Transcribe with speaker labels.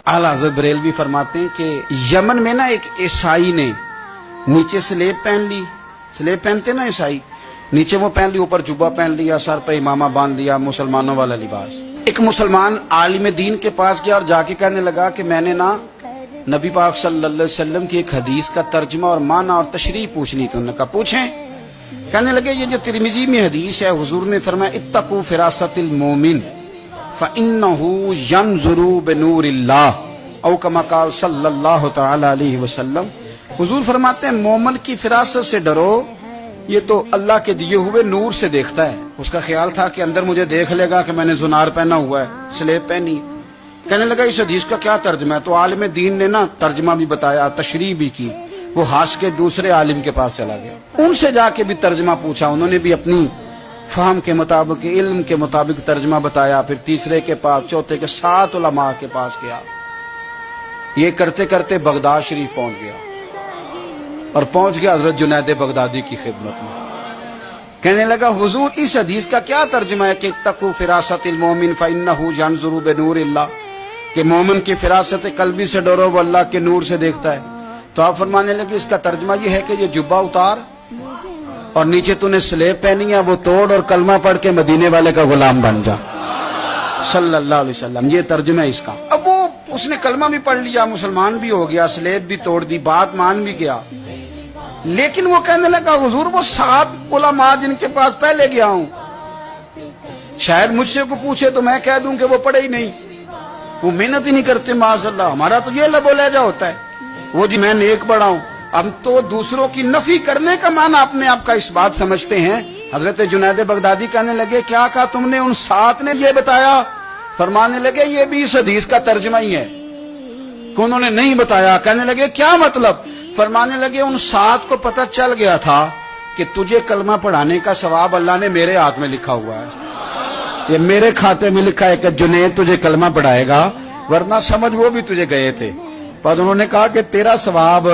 Speaker 1: आला हज़रत बरेलवी फरमाते हैं कि यमन में ना एक ईसाई ने नीचे स्लेब पहन ली, स्लेब पहनते ना ईसाई, नीचे वो पहन ली, ऊपर जुब्बा पहन लिया, सर पे इमामा बांध लिया, मुसलमानों वाला लिबास। एक मुसलमान आलिम दीन के पास गया और जाके कहने लगा कि मैंने ना नबी पाक सल्लल्लाहु अलैहि वसल्लम की एक हदीस का तर्जमा और माना और तशरीह पूछनी थी। उन्होंने कहा पूछें। कहने लगे ये जो तिरमिजी में हदीस है, हुजूर ने फरमाया इत्तकू फिरासतिल मोमिन फ़इन्नहु यंज़ुरु बिनूरिल्लाह औ कमा क़ाल सल्लल्लाहु तआला अलैहि वसल्लम। हुजूर फरमाते हैं मोमिन की फिरासत से डरो, ये तो अल्लाह के दिए हुए नूर से देखता है। उसका ख्याल था कि अंदर मुझे देख लेगा कि मैंने जुनार पहना हुआ है, स्लेब पहनी। कहने लगा इस हदीस का क्या तर्जमा है? तो आलिम दीन ने ना तर्जमा भी बताया, तशरीह भी की। वो हास के दूसरे आलिम के पास चला गया, उनसे जाके भी तर्जमा पूछा। उन्होंने भी अपनी फहम के मुताबिक, इल्म के मुताबिक तर्जमा बताया। फिर तीसरे के पास, चौथे के, 7 उलमा के पास गया। ये करते करते बगदाद शरीफ पहुंच गया और पहुंच गया हजरत जुनैद बगदादी की खिदमत में। कहने लगा हुजूर इस हदीस का क्या तर्जुमा है कि तकू फिरासतिल मोमिन फइन्नहु यंज़ुरु बिनूरिल्लाह, कि मोमिन की फिरासत कल्बी से डरो, वो अल्लाह के नूर से देखता है। तो आप फरमाने लगे इसका तर्जुमा ये है कि ये जुब्बा उतार और नीचे तूने स्लेब पहनी है, वो तोड़ और कलमा पढ़ के मदीने वाले का गुलाम बन जा सल्लल्लाहु अलैहि वसल्लम। ये तर्जुमा है इसका। अब वो उसने कलमा भी पढ़ लिया, मुसलमान भी हो गया, स्लेब भी तोड़ दी, बात मान भी गया। लेकिन वो कहने लगा हुजूर वो 7 उलमा जिनके पास पहले गया हूं, शायद मुझसे को पूछे तो मैं कह दूं कि वो पढ़े ही नहीं, वो मेहनत ही नहीं करते। माशाअल्लाह हमारा तो ये लबो लहजा होता है, वो जी मैं नेक बड़ा हूं। हम तो दूसरों की नफी करने का माना अपने आप का इस बात समझते हैं। हजरत जुनैद बगदादी कहने लगे क्या कहा तुमने? उन 7 ने ये बताया? फरमाने लगे ये भी इस हदीस का तर्जुमा ही है। उन्होंने नहीं बताया। कहने लगे क्या मतलब? फरमाने लगे उन 7 को पता चल गया था कि तुझे कलमा पढ़ाने का सवाब अल्लाह ने मेरे हाथ में लिखा हुआ है, ये मेरे खाते में लिखा है कि जुनैद तुझे कलमा पढ़ाएगा, वरना समझ वो भी तुझे गए थे। पर उन्होंने कहा कि तेरा सवाब